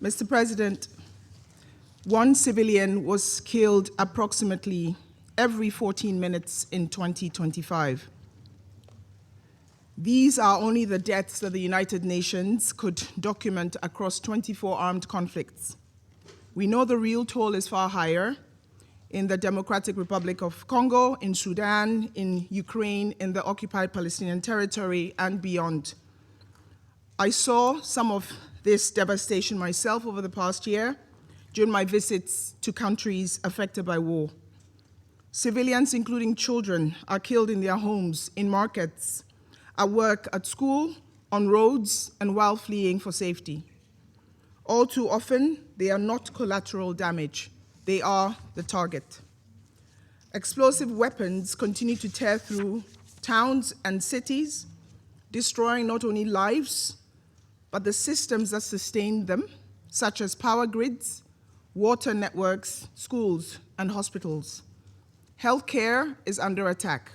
Mr. President, one civilian was killed approximately every 14 minutes in 2025. These are only the deaths that the United Nations could document across 24 armed conflicts. We know the real toll is far higher in the Democratic Republic of Congo, in Sudan, in Ukraine, in the occupied Palestinian territory, and beyond. I saw some of this devastation myself over the past year during my visits to countries affected by war. Civilians, including children, are killed in their homes, in markets, at work, at school, on roads, and while fleeing for safety. All too often, they are not collateral damage. They are the target. Explosive weapons continue to tear through towns and cities, destroying not only lives, but the systems that sustain them, such as power grids, water networks, schools, and hospitals. Healthcare is under attack.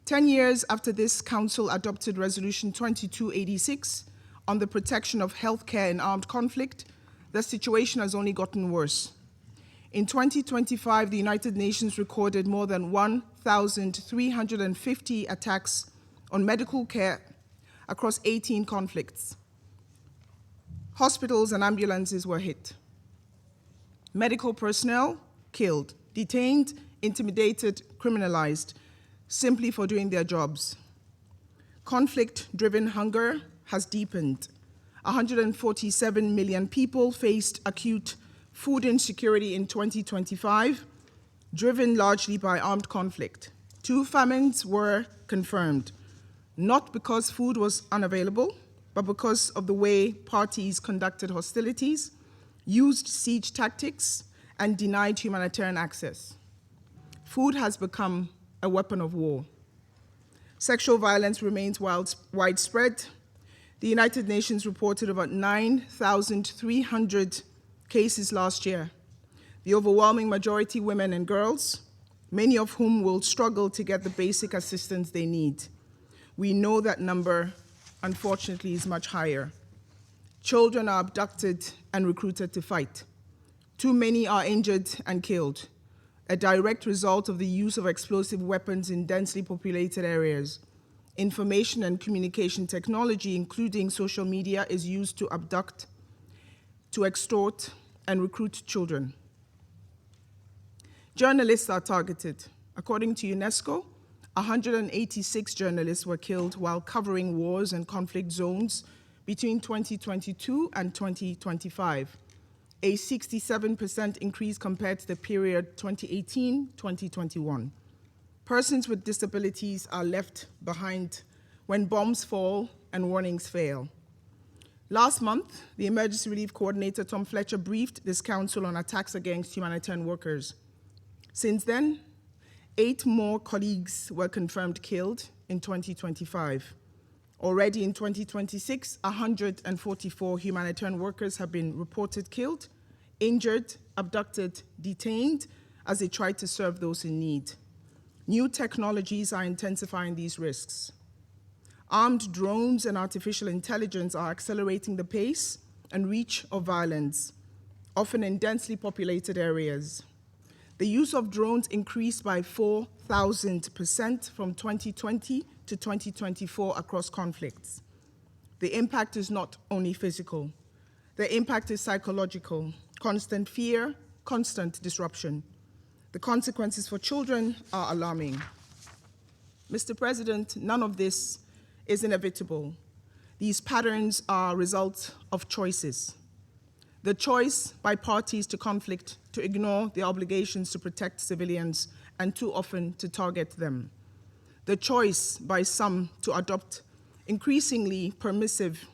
10 years after this Council adopted Resolution 2286 on the protection of healthcare in armed conflict, the situation has only gotten worse. In 2025, the United Nations recorded more than 1,350 attacks on medical care across 18 conflicts. Hospitals and ambulances were hit. Medical personnel killed, detained, intimidated, criminalized, simply for doing their jobs. Conflict-driven hunger has deepened. 147 million people faced acute food insecurity in 2025, driven largely by armed conflict. 2 famines were confirmed, not because food was unavailable, but because of the way parties conducted hostilities, used siege tactics, and denied humanitarian access. Food has become a weapon of war. Sexual violence remains widespread. The United Nations reported about 9,300 cases last year. The overwhelming majority women and girls, many of whom will struggle to get the basic assistance they need. We know that number, unfortunately, is much higher. Children are abducted and recruited to fight. Too many are injured and killed, a direct result of the use of explosive weapons in densely populated areas. Information and communication technology, including social media, is used to abduct, to extort, and recruit children. Journalists are targeted. According to UNESCO, 186 journalists were killed while covering wars and conflict zones between 2022 and 2025, a 67% increase compared to the period 2018-2021. Persons with disabilities are left behind when bombs fall and warnings fail. Last month, the Emergency Relief Coordinator, Tom Fletcher, briefed this Council on attacks against humanitarian workers. Since then, 8 more colleagues were confirmed killed in 2025. Already in 2026, 144 humanitarian workers have been reported killed, injured, abducted, detained as they tried to serve those in need. New technologies are intensifying these risks. Armed drones and artificial intelligence are accelerating the pace and reach of violence, often in densely populated areas. The use of drones increased by 4,000% from 2020 to 2024 across conflicts. The impact is not only physical. The impact is psychological, constant fear, constant disruption. The consequences for children are alarming. Mr. President, none of this is inevitable. These patterns are a result of choices. The choice by parties to conflict to ignore their obligations to protect civilians and too often to target them. The choice by some to adopt increasingly permissive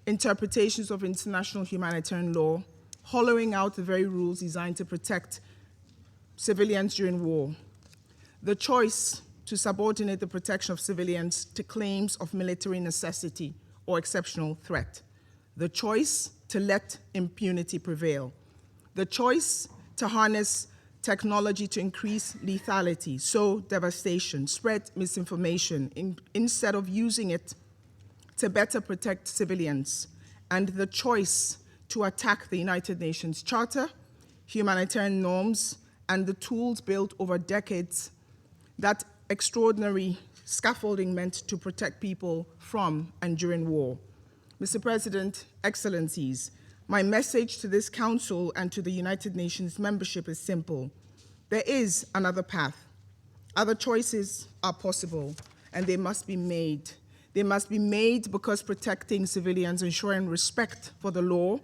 interpretations of international humanitarian law, hollowing out the very rules designed to protect civilians during war. The choice to subordinate the protection of civilians to claims of military necessity or exceptional threat. The choice to let impunity prevail. The choice to harness technology to increase lethality, sow devastation, spread misinformation, instead of using it to better protect civilians. And the choice to attack the United Nations Charter, humanitarian norms, and the tools built over decades that extraordinary scaffolding meant to protect people from and during war. Mr. President, Excellencies, my message to this Council and to the United Nations membership is simple. There is another path. Other choices are possible, and they must be made. They must be made because protecting civilians, ensuring respect for the law,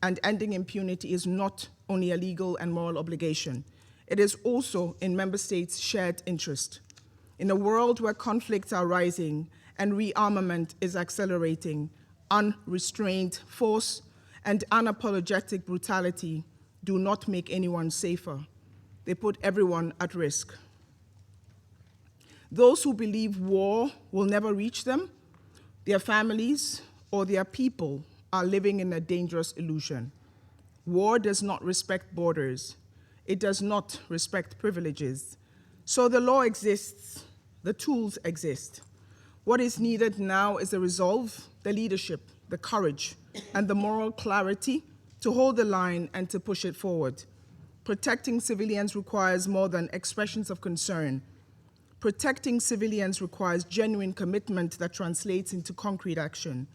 and ending impunity is not only a legal and moral obligation. It is also in member states' shared interest. In a world where conflicts are rising and rearmament is accelerating, unrestrained force and unapologetic brutality do not make anyone safer. They put everyone at risk. Those who believe war will never reach them, their families, or their people are living in a dangerous illusion. War does not respect borders. It does not respect privileges. So the law exists, the tools exist. What is needed now is the resolve, the leadership, the courage, and the moral clarity to hold the line and to push it forward. Protecting civilians requires more than expressions of concern. Protecting civilians requires genuine commitment that translates into concrete action.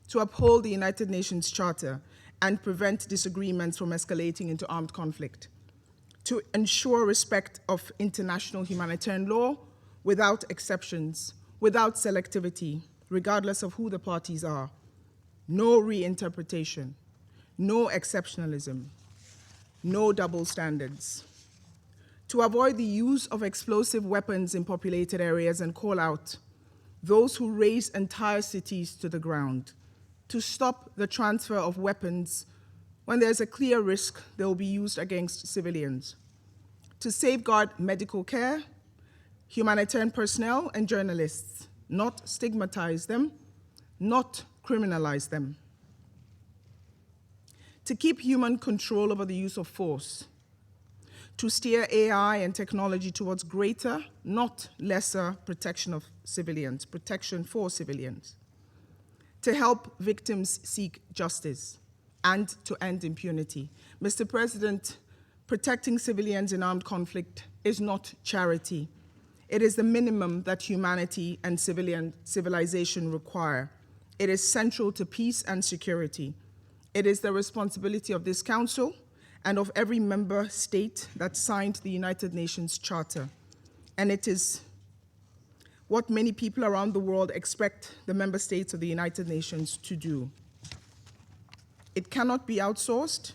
To uphold the United Nations Charter and prevent disagreements from escalating into armed conflict. To ensure respect of international humanitarian law without exceptions, without selectivity, regardless of who the parties are. No reinterpretation, no exceptionalism, no double standards. To avoid the use of explosive weapons in populated areas and call out those who raise entire cities to the ground. To stop the transfer of weapons when there's a clear risk they will be used against civilians. To safeguard medical care, humanitarian personnel, and journalists, not stigmatize them, not criminalize them. To keep human control over the use of force. To steer AI and technology towards greater, not lesser, protection of civilians, protection for civilians. To help victims seek justice and to end impunity. Mr. President, protecting civilians in armed conflict is not charity. It is the minimum that humanity and civilization require. It is central to peace and security. It is the responsibility of this Council and of every member state that signed the United Nations Charter. And it is what many people around the world expect the member states of the United Nations to do. It cannot be outsourced.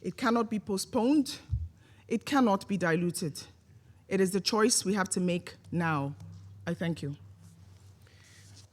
It cannot be postponed. It cannot be diluted. It is the choice we have to make now. I thank you.